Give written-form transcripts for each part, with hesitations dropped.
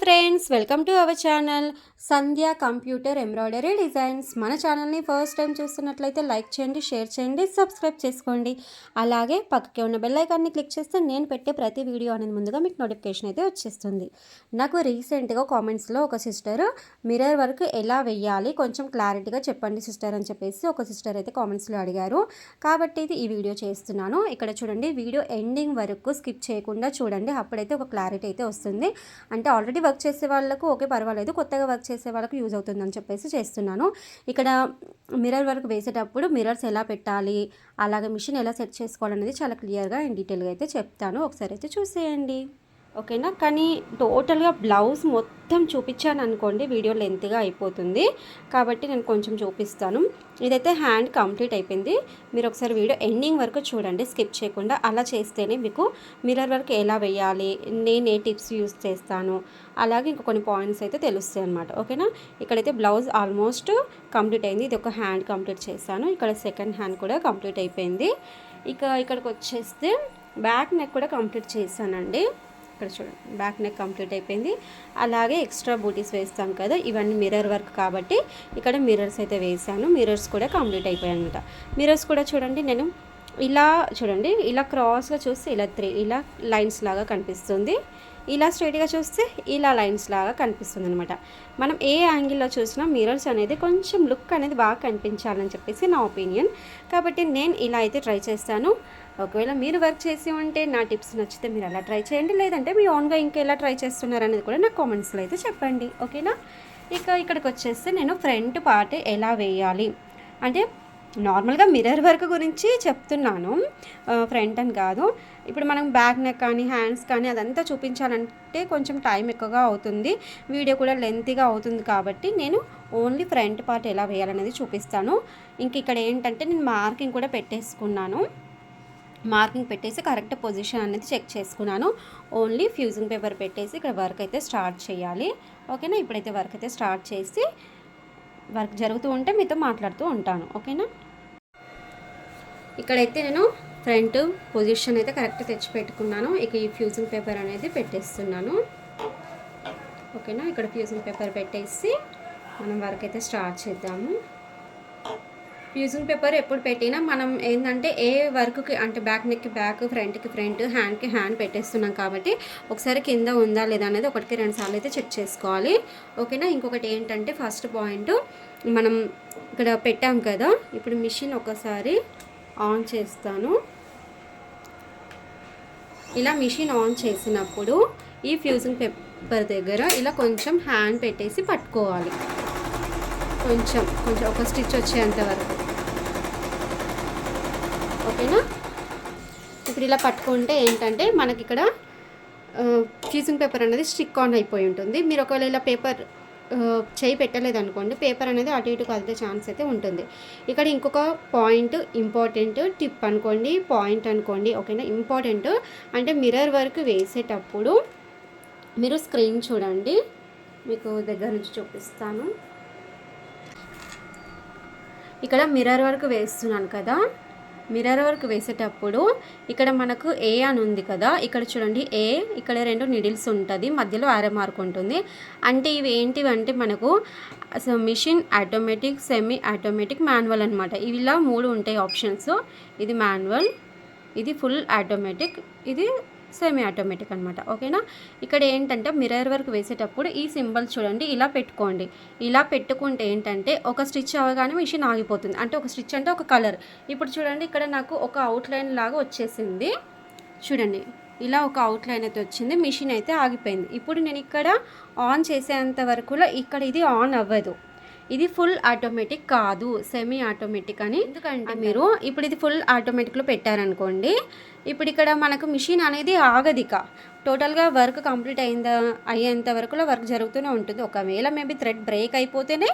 Friends, welcome to our channel Sandhya computer embroidery designs. మన ఛానల్ని first time చూస్తున్నట్లయితే like చేయండి, షేర్ చేయండి, సబ్స్క్రైబ్ చేసుకోండి. అలాగే పక్కకే ఉన్న బెల్ ఐకాన్ని క్లిక్ చేస్తే నేను పెట్టే ప్రతి వీడియో అనేది ముందుగా మీకు నోటిఫికేషన్ అయితే వచ్చేస్తుంది. నాకు రీసెంట్గా కామెంట్స్లో ఒక సిస్టర్ మిర్రర్ వర్క్ ఎలా వెయ్యాలి కొంచెం క్లారిటీగా చెప్పండి సిస్టర్ అని చెప్పేసి ఒక సిస్టర్ అయితే కామెంట్స్లో అడిగారు. కాబట్టి ఇది ఈ వీడియో చేస్తున్నాను. ఇక్కడ చూడండి, వీడియో ఎండింగ్ వరకు స్కిప్ చేయకుండా చూడండి, అప్పుడైతే ఒక క్లారిటీ అయితే వస్తుంది. అంటే ఆల్రెడీ వర్క్ చేసే వాళ్ళకు ఓకే పర్వాలేదు, కొత్తగా వర్క్ చేసే వాళ్ళకు యూజ్ అవుతుందని చెప్పేసి చేస్తున్నాను. ఇక్కడ మిర్రర్ వర్క్ వేసేటప్పుడు మిర్రర్స్ ఎలా పెట్టాలి, అలాగే మిషన్ ఎలా సెట్ చేసుకోవాలనేది చాలా క్లియర్గా అండ్ డీటెయిల్గా అయితే చెప్తాను. ఒకసారి అయితే చూసేయండి, ఓకేనా. కానీ టోటల్గా బ్లౌజ్ మొత్తం చూపించాను అనుకోండి, వీడియో లెంత్గా అయిపోతుంది. కాబట్టి నేను కొంచెం చూపిస్తాను. ఇదైతే హ్యాండ్ కంప్లీట్ అయిపోయింది. మీరు ఒకసారి వీడియో ఎండింగ్ వరకు చూడండి, స్కిప్ చేయకుండా. అలా చేస్తేనే మీకు మిర్రర్ వర్క్ ఎలా వేయాలి, నేను ఏ టిప్స్ యూస్ చేస్తాను, అలాగే ఇంకా కొన్ని పాయింట్స్ అయితే తెలుస్తాయి అన్నమాట, ఓకేనా. ఇక్కడైతే బ్లౌజ్ ఆల్మోస్ట్ కంప్లీట్ అయింది. ఇది ఒక హ్యాండ్ కంప్లీట్ చేశాను. ఇక్కడ సెకండ్ హ్యాండ్ కూడా కంప్లీట్ అయిపోయింది. ఇక్కడికి వచ్చేస్తే బ్యాక్ నెక్ కూడా కంప్లీట్ చేశానండి. ఇక్కడ చూడండి, బ్యాక్ నెక్ కంప్లీట్ అయిపోయింది. అలాగే ఎక్స్ట్రా బూటీస్ వేస్తాం కదా, ఇవన్నీ మిర్రర్ వర్క్ కాబట్టి ఇక్కడ మిర్రర్స్ అయితే వేసాను. మిర్రర్స్ కూడా కంప్లీట్ అయిపోయాయి అనమాట. మిర్రర్స్ కూడా చూడండి, నేను ఇలా చూడండి, ఇలా క్రాస్గా చూస్తే ఇలా ఇలా లైన్స్ లాగా కనిపిస్తుంది, ఇలా స్ట్రైట్గా చూస్తే ఇలా లైన్స్ లాగా కనిపిస్తుంది అనమాట. మనం ఏ యాంగిల్లో చూసినా మిర్రర్స్ అనేది కొంచెం లుక్ అనేది బాగా కనిపించాలని చెప్పేసి నా ఒపీనియన్. కాబట్టి నేను ఇలా అయితే ట్రై చేస్తాను. ఒకవేళ మీరు వర్క్ చేసి ఉంటే నా టిప్స్ నచ్చితే మీరు అలా ట్రై చేయండి, లేదంటే మీ ఓన్గా ఇంకెలా ట్రై చేస్తున్నారు అనేది కూడా నాకు కామెంట్స్లో అయితే చెప్పండి, ఓకేనా. ఇక్కడికి వచ్చేస్తే నేను ఫ్రంట్ పార్ట్ ఎలా వేయాలి అంటే నార్మల్గా మిర్రర్ వర్క్ గురించి చెప్తున్నాను, ఫ్రంట్ అని కాదు. ఇప్పుడు మనం బ్యాక్ నెక్ కానీ హ్యాండ్స్ కానీ అదంతా చూపించాలంటే కొంచెం టైం ఎక్కువగా అవుతుంది, వీడియో కూడా లెంతీగా అవుతుంది. కాబట్టి నేను ఓన్లీ ఫ్రంట్ పార్ట్ ఎలా వేయాలనేది చూపిస్తాను. ఇక్కడ ఏంటంటే నేను మార్కింగ్ కూడా పెట్టేసుకున్నాను. మార్కింగ్ పెట్టేసి కరెక్ట్ పొజిషన్ అనేది చెక్ చేసుకున్నాను. ఓన్లీ ఫ్యూజింగ్ పేపర్ పెట్టేసి ఇక్కడ వర్క్ అయితే స్టార్ట్ చేయాలి, ఓకేనా. ఇప్పుడైతే వర్క్ అయితే స్టార్ట్ చేసి వర్క్ జరుగుతూ ఉంటే మీతో మాట్లాడుతూ ఉంటాను, ఓకేనా. ఇక్కడైతే నేను ఫ్రంట్ పొజిషన్ అయితే కరెక్ట్ తెచ్చి పెట్టుకున్నాను. ఈ ఫ్యూజింగ్ పేపర్ అనేది పెట్టేస్తున్నాను, ఓకేనా. ఇక్కడ ఫ్యూజింగ్ పేపర్ పెట్టేసి మనం వర్క్ అయితే స్టార్ట్ చేద్దాము. ఫ్యూజింగ్ పేపర్ ఎప్పుడు పెట్టినా మనం ఏంటంటే ఏ వర్క్కి అంటే బ్యాక్ నెక్కి బ్యాక్, ఫ్రంట్కి ఫ్రంట్, హ్యాండ్కి హ్యాండ్ పెట్టేస్తున్నాం కాబట్టి ఒకసారి కింద ఉందా లేదా అనేది 1-2 సార్లు అయితే చెక్ చేసుకోవాలి, ఓకేనా. ఇంకొకటి ఏంటంటే ఫస్ట్ పాయింట్, మనం ఇక్కడ పెట్టాం కదా, ఇప్పుడు మిషన్ ఒకసారి ఆన్ చేస్తాను. ఇలా మిషన్ ఆన్ చేసినప్పుడు ఈ ఫ్యూజింగ్ పేపర్ దగ్గర ఇలా కొంచెం హ్యాండ్ పెట్టేసి పట్టుకోవాలి, కొంచెం ఒక స్టిచ్ వచ్చేంత వరకు, ఓకేనా. ఇప్పుడు ఇలా పట్టుకుంటే ఏంటంటే మనకి ఇక్కడ ఫ్యూజింగ్ పేపర్ అనేది స్టిక్ ఆన్ అయిపోయి ఉంటుంది. మీరు ఒకవేళ ఇలా పేపర్ చేయి పెట్టలేదనుకోండి, పేపర్ అనేది అటు ఇటు కదిలే ఛాన్స్ అయితే ఉంటుంది. ఇక్కడ ఇంకొక పాయింట్, ఇంపార్టెంట్ టిప్ అనుకోండి, పాయింట్ అనుకోండి, ఓకేనా. ఇంపార్టెంట్ అంటే మిర్రర్ వర్క్ వేసేటప్పుడు మీరు స్క్రీన్ చూడండి, మీకు దగ్గర నుంచి చూపిస్తాను. ఇక్కడ మిర్రర్ వర్క్ వేస్తున్నాను కదా, మిర్రర్ వర్క్ వేసేటప్పుడు ఇక్కడ మనకు ఏ అని ఉంది కదా, ఇక్కడ చూడండి ఏ, ఇక్కడ 2 నీడిల్స్ ఉంటుంది, మధ్యలో ఆరో మార్క్ ఉంటుంది. అంటే ఇవి ఏంటివి అంటే మనకు machine automatic, semi automatic, manual అనమాట. ఇవి ఇలా 3 ఉంటాయి ఆప్షన్స్. ఇది మాన్యువల్, ఇది ఫుల్ ఆటోమేటిక్, ఇది సెమీ ఆటోమేటిక్ అనమాట, ఓకేనా. ఇక్కడ ఏంటంటే మిర్రర్ వర్క్ వేసేటప్పుడు ఈ సింబల్ చూడండి, ఇలా పెట్టుకోండి. ఇలా పెట్టుకుంటే ఏంటంటే ఒక స్టిచ్ అవ్వగానే మిషన్ ఆగిపోతుంది. అంటే ఒక స్టిచ్ అంటే ఒక కలర్. ఇప్పుడు చూడండి, ఇక్కడ నాకు ఒక అవుట్లైన్ లాగా వచ్చేసింది, చూడండి ఇలా ఒక అవుట్లైన్ అయితే వచ్చింది, మిషన్ అయితే ఆగిపోయింది. ఇప్పుడు నేను ఇక్కడ ఆన్ చేసేంత వరకు ఇక్కడ ఇది ఆన్ అవ్వదు, ఇది ఫుల్ ఆటోమేటిక్ కాదు, సెమీ ఆటోమేటిక్ అని. ఎందుకంటే మీరు ఇప్పుడు ఇది ఫుల్ ఆటోమేటిక్లో పెట్టారనుకోండి, ఇప్పుడు ఇక్కడ మనకు మిషన్ అనేది ఆగదు. ఇక టోటల్గా వర్క్ కంప్లీట్ అయ్యేంత వరకులో వర్క్ జరుగుతూనే ఉంటుంది. ఒకవేళ మేబీ థ్రెడ్ బ్రేక్ అయిపోతేనే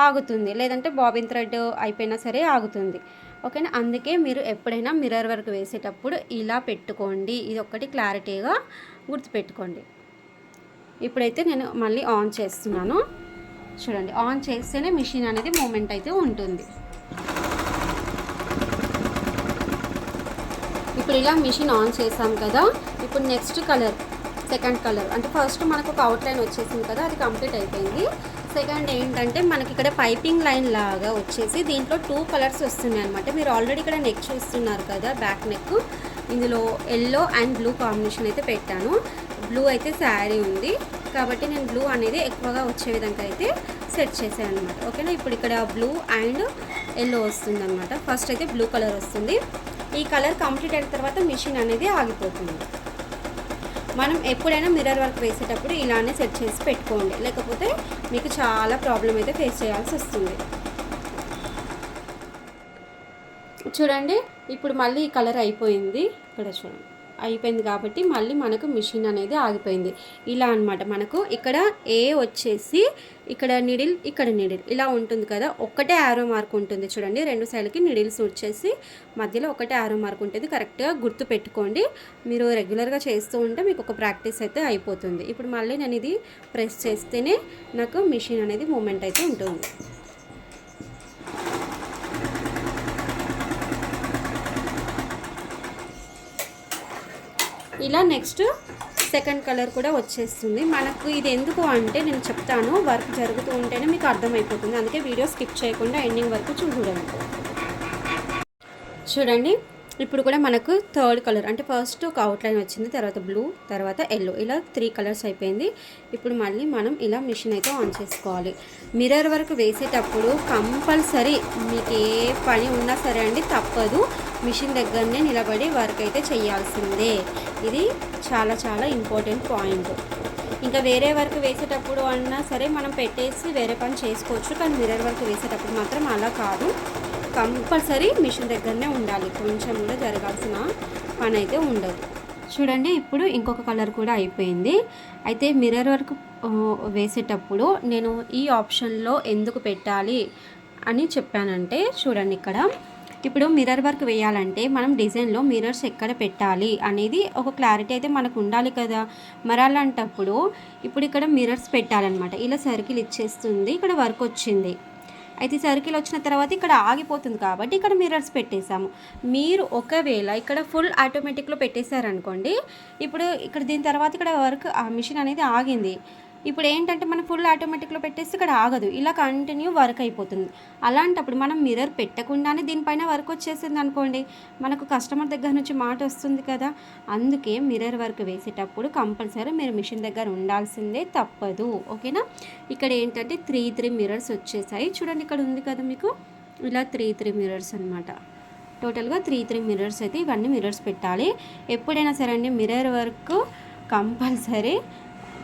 ఆగుతుంది, లేదంటే బాబిన్ థ్రెడ్ అయిపోయినా సరే ఆగుతుంది, ఓకేనా. అందుకే మీరు ఎప్పుడైనా మిర్రర్ వర్క్ వేసేటప్పుడు ఇలా పెట్టుకోండి, ఇది ఒక్కటి క్లారిటీగా గుర్తుపెట్టుకోండి. ఇప్పుడైతే నేను మళ్ళీ ఆన్ చేస్తున్నాను, చూడండి. ఆన్ చేస్తేనే మిషన్ అనేది మూమెంట్ అయితే ఉంటుంది. ఇప్పుడు ఇలా మిషన్ ఆన్ చేసాం కదా, ఇప్పుడు నెక్స్ట్ కలర్ సెకండ్ కలర్ అంటే ఫస్ట్ మనకు ఒక అవుట్లైన్ వచ్చేసింది కదా, అది కంప్లీట్ అయిపోయింది. సెకండ్ ఏంటంటే మనకి ఇక్కడ పైపింగ్ లైన్ లాగా వచ్చేసి దీంట్లో 2 కలర్స్ వస్తున్నాయి అనమాట. మీరు ఆల్రెడీ ఇక్కడ నెక్ చూస్తున్నారు కదా, బ్యాక్ నెక్. ఇందులో ఎల్లో అండ్ బ్లూ కాంబినేషన్ అయితే పెట్టాను. బ్లూ అయితే శారీ ఉంది కాబట్టి నేను బ్లూ అనేది ఎక్కువగా వచ్చే విధంగా అయితే సెట్ చేశాను అనమాట. ఓకేనా, ఇప్పుడు ఇక్కడ బ్లూ అండ్ ఎల్లో వస్తుంది అనమాట. ఫస్ట్ అయితే బ్లూ కలర్ వస్తుంది. ఈ కలర్ కంప్లీట్ అయిన తర్వాత మిషన్ అనేది ఆగిపోతుంది. మనం ఎప్పుడైనా మిర్రర్ వర్క్ వేసేటప్పుడు ఇలానే సెట్ చేసి పెట్టుకోండి, లేకపోతే మీకు చాలా ప్రాబ్లం అయితే ఫేస్ చేయాల్సి వస్తుంది. చూడండి, ఇప్పుడు మళ్ళీ ఈ కలర్ అయిపోయింది. ఇక్కడ చూడండి అయిపోయింది కాబట్టి మళ్ళీ మనకు మిషన్ అనేది ఆగిపోయింది. ఇలా అనమాట. మనకు ఇక్కడ ఏ వచ్చేసి ఇక్కడ నిడిల్, ఇక్కడ నిడిల్ ఇలా ఉంటుంది కదా, ఒక్కటే యారో మార్క్ ఉంటుంది చూడండి. 2 సైడ్లకి నిడిల్స్ వచ్చేసి మధ్యలో ఒకటే యారో మార్క్ ఉంటుంది. కరెక్ట్గా గుర్తు పెట్టుకోండి. మీరు రెగ్యులర్గా చేస్తూ ఉంటే మీకు ఒక ప్రాక్టీస్ అయితే అయిపోతుంది. ఇప్పుడు మళ్ళీ నేను ఇది ప్రెస్ చేస్తేనే నాకు మిషన్ అనేది మూమెంట్ అయితే ఉంటుంది. ఇలా నెక్స్ట్ సెకండ్ కలర్ కూడా వచ్చేస్తుంది మనకు. ఇది ఎందుకు అంటే నేను చెప్తాను, వర్క్ జరుగుతూ ఉంటేనే మీకు అర్థమైపోతుంది. అందుకే వీడియో స్కిప్ చేయకుండా ఎండింగ్ వరకు చూడండి. చూడండి, ఇప్పుడు కూడా మనకు థర్డ్ కలర్ అంటే ఫస్ట్ ఒక అవుట్లైన్ వచ్చింది, తర్వాత బ్లూ, తర్వాత ఎల్లో, ఇలా 3 కలర్స్ అయిపోయింది. ఇప్పుడు మళ్ళీ మనం ఇలా మిషన్ అయితే ఆన్ చేసుకోవాలి. మిర్రర్ వర్క్ వేసేటప్పుడు కంపల్సరీ మీకు ఏ పని ఉన్నా సరే అండి, తప్పదు మిషన్ దగ్గరనే నిలబడి వర్క్ అయితే చేయాల్సిందే. ఇది చాలా చాలా ఇంపార్టెంట్ పాయింట్. ఇంకా వేరే వర్క్ వేసేటప్పుడు అన్నా సరే మనం పెట్టేసి వేరే పని చేసుకోవచ్చు, కానీ మిర్రర్ వర్క్ వేసేటప్పుడు మాత్రం అలా కాదు. కంపల్సరీ మిషన్ దగ్గరనే ఉండాలి, కొంచెం కూడా జరగాల్సిన పని అయితే ఉండదు. చూడండి, ఇప్పుడు ఇంకొక కలర్ కూడా అయిపోయింది. అయితే మిర్రర్ వర్క్ వేసేటప్పుడు నేను ఈ ఆప్షన్లో ఎందుకు పెట్టాలి అని చెప్పానంటే, చూడండి ఇక్కడ ఇప్పుడు మిర్రర్ వర్క్ వేయాలంటే మనం డిజైన్లో మిర్రర్స్ ఎక్కడ పెట్టాలి అనేది ఒక క్లారిటీ అయితే మనకు ఉండాలి కదా. మరి అలాంటప్పుడు ఇప్పుడు ఇక్కడ మిర్రర్స్ పెట్టాలన్నమాట. ఇలా సర్కిల్ ఇచ్చేస్తుంది, ఇక్కడ వర్క్ వచ్చింది. అయితే సర్కిల్ వచ్చిన తర్వాత ఇక్కడ ఆగిపోతుంది కాబట్టి ఇక్కడ మిర్రర్స్ పెట్టేశాము. మీరు ఒకవేళ ఇక్కడ ఫుల్ ఆటోమేటిక్లో పెట్టేశారనుకోండి, ఇప్పుడు ఇక్కడ దీని తర్వాత ఇక్కడ వర్క్ ఆ మిషన్ అనేది ఆగింది. ఇప్పుడు ఏంటంటే మనం ఫుల్ ఆటోమేటిక్లో పెట్టేసి ఇక్కడ ఆగదు, ఇలా కంటిన్యూ వర్క్ అయిపోతుంది. అలాంటప్పుడు మనం మిర్రర్ పెట్టకుండానే దీనిపైన వర్క్ వచ్చేసింది అనుకోండి, మనకు కస్టమర్ దగ్గర నుంచి మాట వస్తుంది కదా. అందుకే మిర్రర్ వర్క్ వేసేటప్పుడు కంపల్సరీ మీరు మిషన్ దగ్గర ఉండాల్సిందే, తప్పదు. ఓకేనా, ఇక్కడ ఏంటంటే 3 మిర్రర్స్ వచ్చేసాయి. చూడండి, ఇక్కడ ఉంది కదా మీకు, ఇలా 3 మిర్రర్స్ అనమాట. టోటల్గా 3 మిర్రర్స్ అయితే ఇవన్నీ మిర్రర్స్ పెట్టాలి. ఎప్పుడైనా సరే అండి మిర్రర్ వర్క్ కంపల్సరీ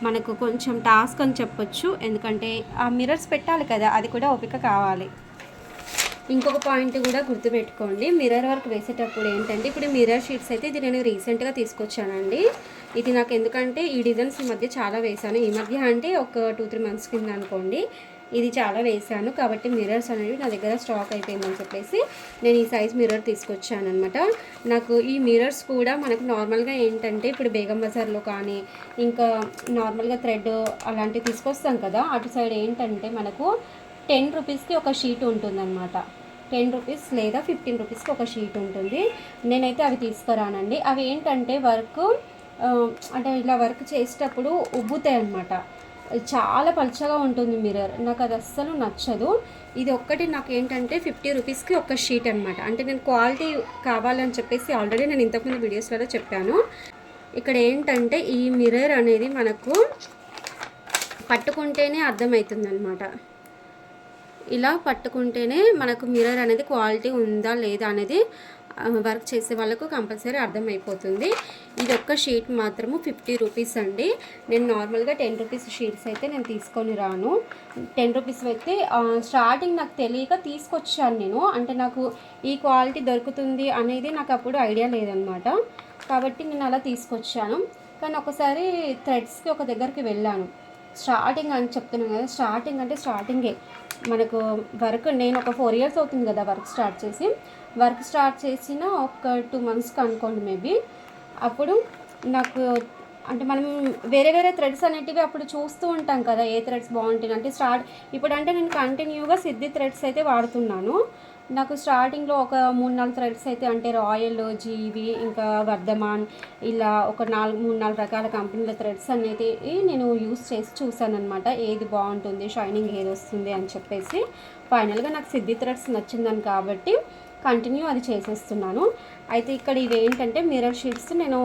మనకు కొంచెం టాస్క్ అని చెప్పొచ్చు, ఎందుకంటే ఆ మిర్రర్స్ పెట్టాలి కదా, అది కూడా ఓపిక కావాలి. ఇంకొక పాయింట్ కూడా గుర్తుపెట్టుకోండి, మిర్రర్ వర్క్ వేసేటప్పుడు ఏంటంటే ఇప్పుడు మిర్రర్ షీట్స్ అయితే ఇది నేను రీసెంట్గా తీసుకొచ్చానండి. ఇది నాకు ఎందుకంటే ఈ డిజైన్స్ ఈ మధ్య చాలా వేసాను, ఈ మధ్య అంటే ఒక 2-3 మంత్స్ కింద అనుకోండి. ఇది చాలా వేసాను కాబట్టి మిర్రర్స్ అనేవి నా దగ్గర స్టాక్ అయిపోయిందని చెప్పేసి నేను ఈ సైజ్ మిర్రర్ తీసుకొచ్చాను అనమాట. నాకు ఈ మిర్రర్స్ కూడా మనకు నార్మల్గా ఏంటంటే ఇప్పుడు బేగం బజార్లో కానీ ఇంకా నార్మల్గా థ్రెడ్ అలాంటివి తీసుకొస్తాం కదా, అటు సైడ్ ఏంటంటే మనకు 10 రూపీస్కి ఒక షీట్ ఉంటుందన్నమాట. 10 రూపీస్ లేదా 15 రూపీస్కి ఒక షీట్ ఉంటుంది. నేనైతే అవి తీసుకురానండి. అవి ఏంటంటే వర్క్ అంటే ఇలా వర్క్ చేసేటప్పుడు ఉబ్బుతాయి అన్నమాట. చాలా పలుచగా ఉంటుంది మిర్రర్, నాకు అది అస్సలు నచ్చదు. ఇది ఒక్కటి నాకు ఏంటంటే 50 రూపీస్కి ఒక షీట్ అనమాట. అంటే నేను క్వాలిటీ కావాలని చెప్పేసి ఆల్రెడీ నేను ఇంతకుముందు వీడియోస్లలో చెప్పాను. ఇక్కడ ఏంటంటే ఈ మిర్రర్ అనేది మనకు పట్టుకుంటేనే అర్థమవుతుంది అనమాట. ఇలా పట్టుకుంటేనే మనకు మిర్రర్ అనేది క్వాలిటీ ఉందా లేదా అనేది వర్క్ చేసే వాళ్ళకు కంపల్సరీ అర్థమైపోతుంది. ఇది ఒక్క షీట్ మాత్రము 50 రూపీస్ అండి. నేను నార్మల్గా 10 రూపీస్ షీట్స్ అయితే నేను తీసుకొని రాను. 10 రూపీస్ అయితే స్టార్టింగ్ నాకు తెలియక తీసుకొచ్చాను నేను, అంటే నాకు ఈ క్వాలిటీ దొరుకుతుంది అనేది నాకు అప్పుడు ఐడియా లేదనమాట. కాబట్టి నేను అలా తీసుకొచ్చాను. కానీ ఒకసారి థ్రెడ్స్కి ఒక దగ్గరికి వెళ్ళాను. స్టార్టింగ్ అని చెప్తున్నాను కదా, స్టార్టింగ్ అంటే స్టార్టింగే మనకు వర్క్ నేను ఒక 4 ఇయర్స్ అవుతుంది కదా వర్క్ స్టార్ట్ చేసిన ఒక 2 మంత్స్కి అనుకోండి మేబీ. అప్పుడు నాకు అంటే మనం వేరే వేరే థ్రెడ్స్ అనేటివి అప్పుడు చూస్తూ ఉంటాం కదా, ఏ థ్రెడ్స్ బాగుంటాయి అంటే ఇప్పుడు అంటే నేను కంటిన్యూగా సిద్ధి థ్రెడ్స్ అయితే వాడుతున్నాను. నాకు స్టార్టింగ్లో ఒక 3-4 థ్రెడ్స్ అయితే అంటే రాయల్, జీవి, ఇంకా వర్ధమాన్ ఇలా ఒక 3-4 రకాల కంపెనీల థ్రెడ్స్ అనేది నేను యూస్ చేసి చూసానమాట. ఏది బాగుంటుంది, షైనింగ్ ఏది వస్తుంది అని చెప్పేసి ఫైనల్గా నాకు సిద్ధి థ్రెడ్స్ నచ్చిందని కాబట్టి కంటిన్యూ అది చేసేస్తున్నాను. అయితే ఇక్కడ ఇవేంటంటే మిర్రర్ షీట్స్ నేను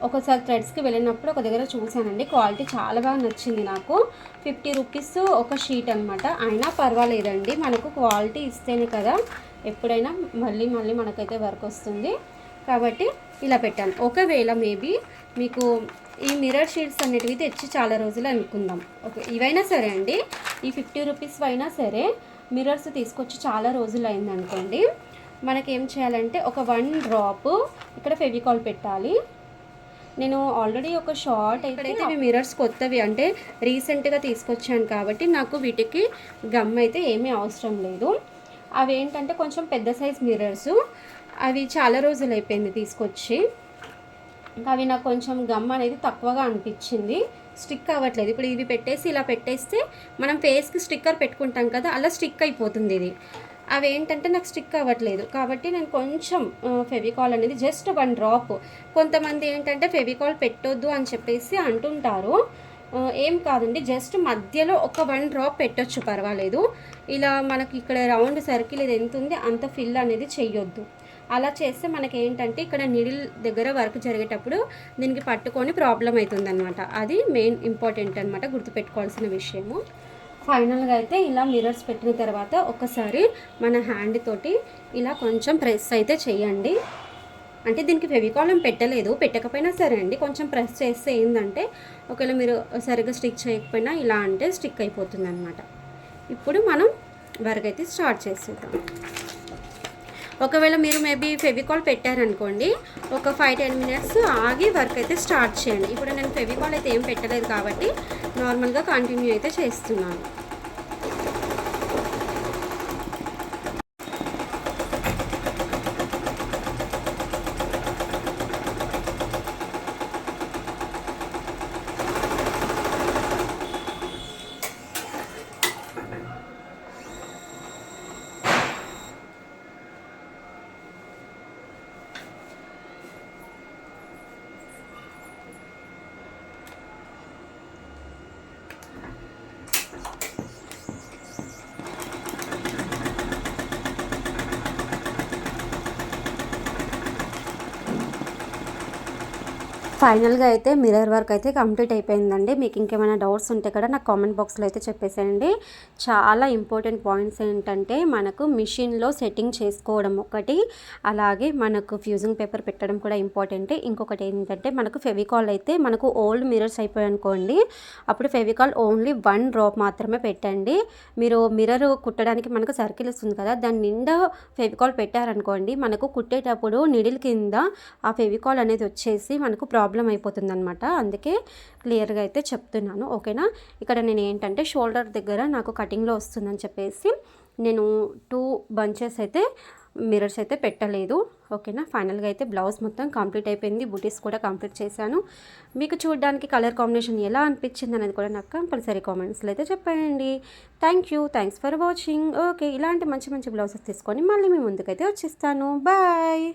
ఒకసారి థ్రెడ్స్కి వెళ్ళినప్పుడు ఒక దగ్గర చూశానండి. క్వాలిటీ చాలా బాగా నచ్చింది నాకు. 50 రూపీస్ ఒక షీట్ అనమాట. అయినా పర్వాలేదండి, మనకు క్వాలిటీ ఇస్తేనే కదా ఎప్పుడైనా మళ్ళీ మనకైతే వర్క్ వస్తుంది. కాబట్టి ఇలా పెట్టాను. ఒకవేళ మేబీ మీకు ఈ మిర్రర్ షీట్స్ అనేటివి తెచ్చి చాలా రోజులు అనుకుందాం, ఓకే, ఇవైనా సరే అండి, ఈ 50 రూపీస్ అయినా సరే మిర్రర్స్ తీసుకొచ్చి చాలా రోజులు అయిందనుకోండి, మనకేం చేయాలంటే ఒక 1 డ్రాప్ ఇక్కడ ఫెవికాల్ పెట్టాలి. నేను ఆల్రెడీ ఒక షార్ట్ ఇక్కడైతే ఇవి మిర్రర్స్ కొత్తవి అంటే రీసెంట్గా తీసుకొచ్చాను కాబట్టి నాకు వీటికి గమ్ అయితే ఏమీ అవసరం లేదు. అవి ఏంటంటే కొంచెం పెద్ద సైజ్ మిర్రర్స్, అవి చాలా రోజులు అయిపోయింది తీసుకొచ్చి. అవి నాకు కొంచెం గమ్ అనేది తక్కువగా అనిపించింది, స్టిక్ అవ్వట్లేదు. ఇప్పుడు ఇవి పెట్టేసి ఇలా పెట్టేస్తే మనం ఫేస్కి స్టిక్కర్ పెట్టుకుంటాం కదా, అలా స్టిక్ అయిపోతుంది ఇది. అవి ఏంటంటే నాకు స్టిక్ అవ్వట్లేదు కాబట్టి నేను కొంచెం ఫెవికాల్ అనేది జస్ట్ 1 డ్రాప్. కొంతమంది ఏంటంటే ఫెవికాల్ పెట్టొద్దు అని చెప్పేసి అంటుంటారు. ఏం కాదండి, జస్ట్ మధ్యలో ఒక 1 డ్రాప్ పెట్టొచ్చు, పర్వాలేదు. ఇలా మనకి ఇక్కడ రౌండ్ సర్కిల్ ఇది ఎంత ఉంది అంత ఫిల్ అనేది చెయ్యొద్దు. అలా చేస్తే మనకి ఏంటంటే ఇక్కడ నీడిల్ దగ్గర వర్క్ జరిగేటప్పుడు దీనికి పట్టుకొని ప్రాబ్లం అవుతుంది అనమాట. అది మెయిన్ ఇంపార్టెంట్ అనమాట, గుర్తుపెట్టుకోవాల్సిన విషయము. ఫైనల్గా అయితే ఇలా మిర్రర్స్ పెట్టిన తర్వాత ఒకసారి మన హ్యాండ్ తోటి ఇలా కొంచెం ప్రెస్ అయితే చేయండి. అంటే దీనికి ఫెవికాల్ పెట్టలేదు, పెట్టకపోయినా సరే అండి, కొంచెం ప్రెస్ చేస్తే ఏంటంటే ఒకవేళ మీరు సరిగ్గా స్టిక్ చేయకపోయినా ఇలా అంటే స్టిక్ అయిపోతుంది అనమాట. ఇప్పుడు మనం వర్క్ అయితే స్టార్ట్ చేసేద్దాం. ఒకవేళ మీరు మేబీ ఫెవికాల్ పెట్టారనుకోండి, ఒక 5-10 మినిట్స్ ఆగి వర్క్ అయితే స్టార్ట్ చేయండి. ఇప్పుడు నేను ఫెవికాల్ అయితే ఏం పెట్టలేదు కాబట్టి నార్మల్గా కంటిన్యూ అయితే చేస్తున్నాను. ఫైనల్గా అయితే మిర్రర్ వర్క్ అయితే కంప్లీట్ అయిపోయిందండి. మీకు ఇంకేమైనా డౌట్స్ ఉంటే కూడా నాకు కామెంట్ బాక్స్లో అయితే చెప్పేసేయండి. చాలా ఇంపార్టెంట్ పాయింట్స్ ఏంటంటే మనకు మిషన్లో సెట్టింగ్ చేసుకోవడం ఒకటి, అలాగే మనకు ఫ్యూజింగ్ పేపర్ పెట్టడం కూడా ఇంపార్టెంట్. ఇంకొకటి ఏంటంటే మనకు ఫెవికాల్ అయితే మనకు ఓల్డ్ మిర్రర్స్ అయిపోయాయి అనుకోండి, అప్పుడు ఫెవికాల్ ఓన్లీ 1 డ్రాప్ మాత్రమే పెట్టండి. మీరు మిర్రర్ కుట్టడానికి మనకు సర్కిల్ వస్తుంది కదా, దాని నిండా ఫెవికాల్ పెట్టారనుకోండి, మనకు కుట్టేటప్పుడు నిడిల్ కింద ఆ ఫెవికాల్ అనేది వచ్చేసి మనకు ప్రాబ్లం అయిపోతుంది అనమాట. అందుకే క్లియర్గా అయితే చెప్తున్నాను, ఓకేనా. ఇక్కడ నేను ఏంటంటే షోల్డర్ దగ్గర నాకు కటింగ్లో వస్తుందని చెప్పేసి నేను 2 బంచెస్ అయితే మిర్రర్స్ అయితే పెట్టలేదు, ఓకేనా. ఫైనల్గా అయితే బ్లౌజ్ మొత్తం కంప్లీట్ అయిపోయింది, బూటీస్ కూడా కంప్లీట్ చేశాను. మీకు చూడడానికి కలర్ కాంబినేషన్ ఎలా అనిపించింది అనేది కూడా నాకు కంపల్సరీ కామెంట్స్లో అయితే చెప్పండి. Thanks for watching. ఓకే, ఇలాంటి మంచి బ్లౌజెస్ తీసుకొని మళ్ళీ మీ ముందుకైతే వచ్చేస్తాను. బాయ్.